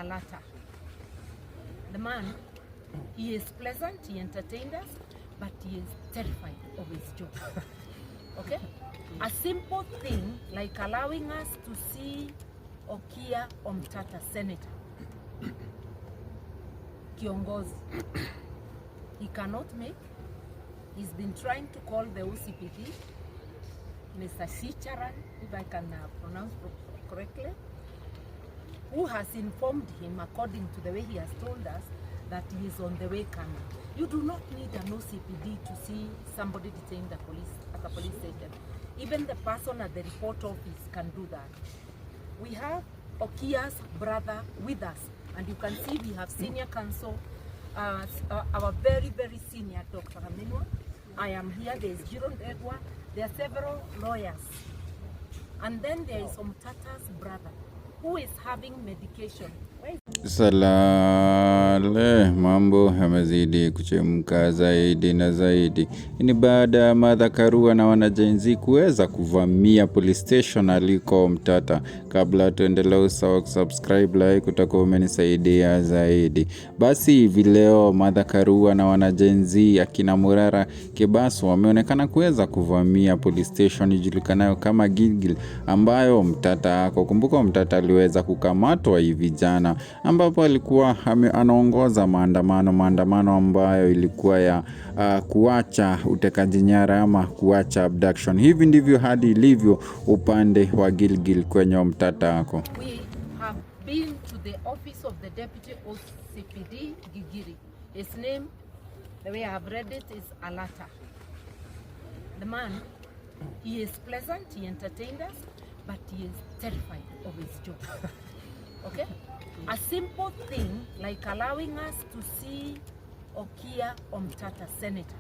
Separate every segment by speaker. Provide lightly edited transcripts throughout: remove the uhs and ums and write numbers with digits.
Speaker 1: Omtatah. The man, he is pleasant, he entertained us, but he is terrified of his job. Okay? A simple thing like allowing us to see Karua Omtatah, Senator, Kiongozi, he cannot make. He's been trying to call the OCPD, Mr. Shicharan, if I can pronounce correctly, who has informed him, according to the way he has told us, that he is on the way coming. You do not need an OCPD to see somebody detained at the police station. Even the person at the report office can do that. We have Karua's brother with us, and you can see we have senior counsel, our very, very senior Dr. Aminwa. I am here, there is Jiron Edward, there are several lawyers. And then there is Omtatah's brother, who is having medication.
Speaker 2: Salale, mambo yamezidi kuchemka zaidi na zaidi. Ni baada ya Martha Karua na wanajenzi kuweza kuvamia police station Aliko Omtatah. Kabla tuendelee, usahau kusubscribe, like, utakuwa umenisaidia zaidi. Basi hivi leo Martha Karua na wanajenzi akina Murara Kebaso wameonekana kuweza kuvamia police station ijulikanayo kama Gigiri, ambayo Omtatah, kumbuka Omtatah aliweza kukamatwa hivi jana, ambapo alikuwa anaongoza maandamano ambayo ilikuwa ya kuacha utekaji nyara ama kuacha abduction. Hivi ndivyo hadi ilivyo upande wa Gilgil kwenye Omtatah ako.
Speaker 1: We have been to the office of the deputy OCPD Gigiri. His name, the way I have read it, is Alata. The man, he is pleasant, he entertained us, but he is terrified of his job. Okay? A simple thing like allowing us to see Karua Omtatah, Senator,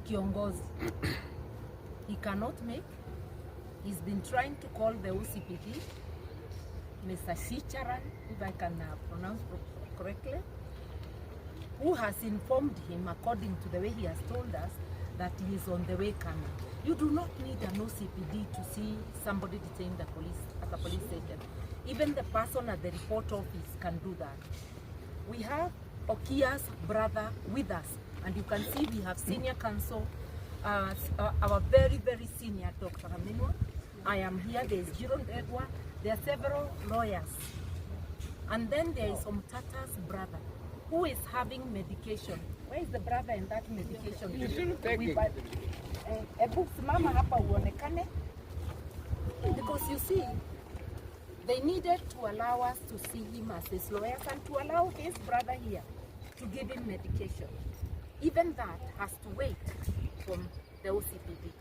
Speaker 1: Kiongozi, he cannot make. He's been trying to call the OCPD, Mr. Shicharan, if I can pronounce correctly, who has informed him, according to the way he has told us, that he is on the way coming. You do not need an OCPD to see somebody detained at the police station. Even the person at the report office can do that. We have Karua's brother with us, and you can see we have senior counsel, our very, very senior Dr. Aminwa. I am here, there is Jiron Edward, there are several lawyers. And then there is Omtatah's brother, who is having medication. Where is the brother in that medication?
Speaker 3: You shouldn't take it.
Speaker 1: Because you see, they needed to allow us to see him as his lawyers and to allow his brother here to give him medication. Even that has to wait from the OCPD.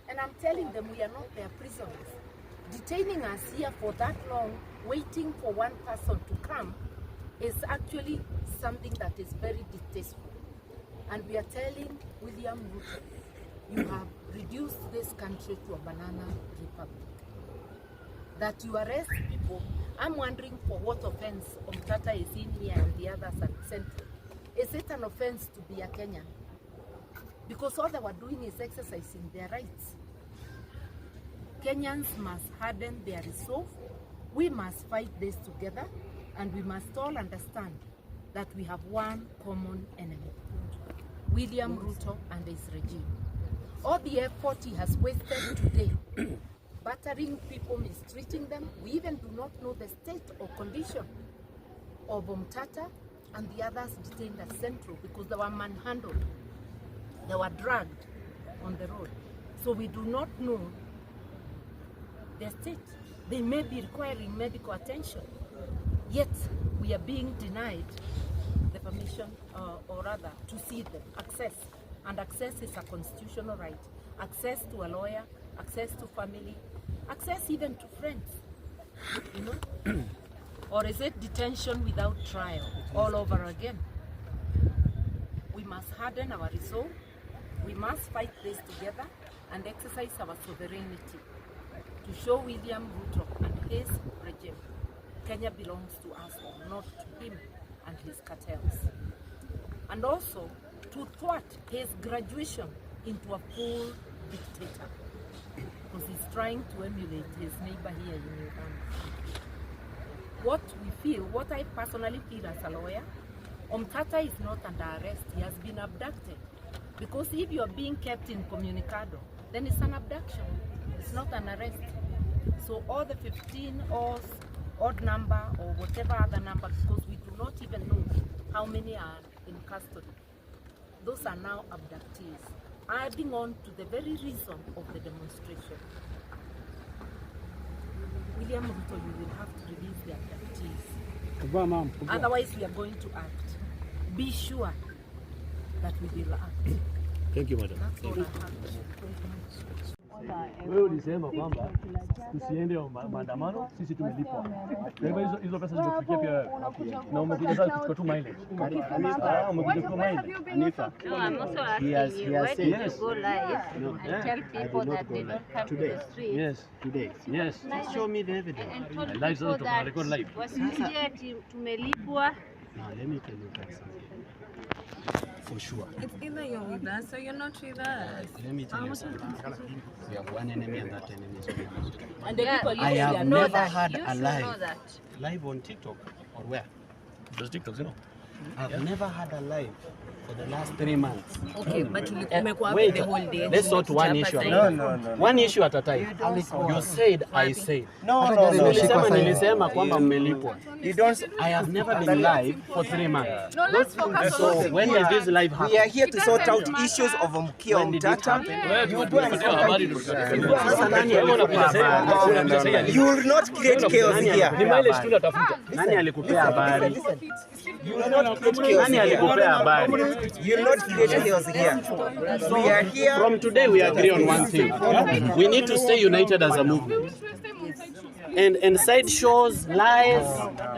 Speaker 1: And I'm telling them we are not their prisoners. Detaining us here for that long, waiting for one person to come, is actually something that is very distasteful. And we are telling William Ruto, you have reduced this country to a banana republic. That you arrest people, I'm wondering for what offense Omtatah is in here and the others at Central. Is it an offense to be a Kenyan? Because all they were doing is exercising their rights. Kenyans must harden their resolve. We must fight this together, and we must all understand that we have one common enemy, William Ruto and his regime. All the effort he has wasted today, battering people, mistreating them. We even do not know the state or condition of Omtatah and the others detained at Central, because they were manhandled, they were dragged on the road. So we do not know their state. They may be requiring medical attention, yet we are being denied the permission, or rather, to see them, access. And access is a constitutional right. Access to a lawyer, access to family, access even to friends, you know? Or is it detention without trial all over again? We must harden our resolve. We must fight this together and exercise our sovereignty to show William Ruto and his regime Kenya belongs to us, not to him and his cartels. And also to thwart his graduation into a full dictator, because he's trying to emulate his neighbor here in Uganda. what I personally feel as a lawyer, Omtatah is not under arrest. He has been abducted. Because if you are being kept incommunicado, then it's an abduction. It's not an arrest. So all the 15 or odd number or whatever other number, because we do not even know how many are in custody, those are now abductees, adding on to the very reason of the demonstration. William Ruto, you will have to release the abductees. Otherwise, we are going to act. Be sure that we will act.
Speaker 3: Thank you, madam.
Speaker 1: That's all I have.
Speaker 3: Wewe ulisema kwamba tusiende maandamano, sisi tumelipwa. Kwa hivyo hizo pesa zitafikia pia wewe. Na umekuja sasa kuchukua tu mileage. Umekuja tu mileage. Anifa.
Speaker 4: No, I'm also asking you, why did you go live and tell people that they don't come to the street?
Speaker 3: Yes.
Speaker 5: Today.
Speaker 3: Yes.
Speaker 5: Show me the evidence.
Speaker 4: And told
Speaker 3: Live
Speaker 4: people
Speaker 3: sasa
Speaker 4: that
Speaker 3: record live.
Speaker 4: wasije ati tumelipwa.
Speaker 5: Now let me tell you guys something. For sure.
Speaker 6: It's either you're with us or you're not with us.
Speaker 5: Let me tell you something. We have one enemy and that enemy is God.
Speaker 1: And the people
Speaker 5: I
Speaker 1: you
Speaker 5: have
Speaker 1: know
Speaker 5: never
Speaker 1: that.
Speaker 5: had
Speaker 4: You
Speaker 5: a
Speaker 4: should know
Speaker 5: live.
Speaker 4: that.
Speaker 5: Live on TikTok or where?
Speaker 3: Just TikTok, you know.
Speaker 5: I've never had a live for the last 3 months.
Speaker 6: Okay, but umekuwa
Speaker 5: Wait,
Speaker 6: the whole day.
Speaker 5: let's sort one issue at a time. One issue at a time. You said, I said. Nilisema kwamba mmelipwa. I have never been live for 3 months.
Speaker 4: No, let's focus
Speaker 5: So
Speaker 4: on
Speaker 5: when did this live happen?
Speaker 7: We are here to sort out issues of Omtatah. You will not create chaos here.
Speaker 3: Ni mileage tu natafuta.
Speaker 5: Nani alikupea habari?
Speaker 7: You will not create chaos
Speaker 5: Nani alikupea habari?
Speaker 7: You will not create chaos here. We are here.
Speaker 5: From today we agree on one thing. We need to stay united as a movement. And side shows, lies,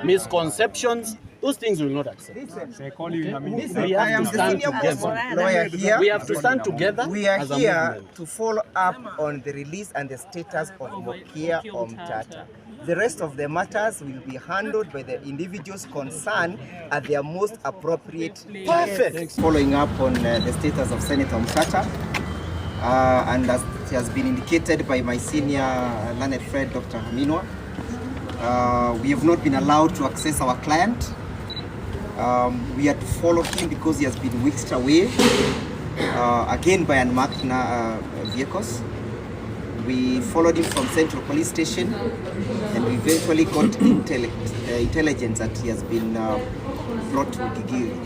Speaker 5: misconceptions, those things we will not accept. We
Speaker 7: I
Speaker 5: have
Speaker 7: am
Speaker 5: to
Speaker 7: the
Speaker 5: stand
Speaker 7: senior most
Speaker 5: together.
Speaker 7: lawyer here.
Speaker 5: We have to stand together
Speaker 7: We are
Speaker 5: as a
Speaker 7: here
Speaker 5: movement.
Speaker 7: to follow up on the release and the status of Karua Omtatah. The rest of the matters will be handled by the individuals concerned at their most appropriate. Perfect. Following up on the status of Senator Omtatah, and as it has been indicated by my senior learned friend, Dr. Haminwa, we have not been allowed to access our client. We had to follow him because he has been whisked away, again by unmarked vehicles. We followed him from Central Police Station and we eventually got intelligence that he has been brought to Gigiri.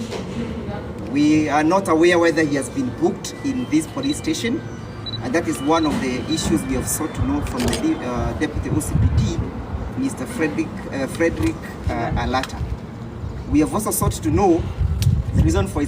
Speaker 7: We are not aware whether he has been booked in this police station, and that is one of the issues we have sought to know from the Deputy OCPD, Mr. Frederick Alata. We have also sought to know the reason for his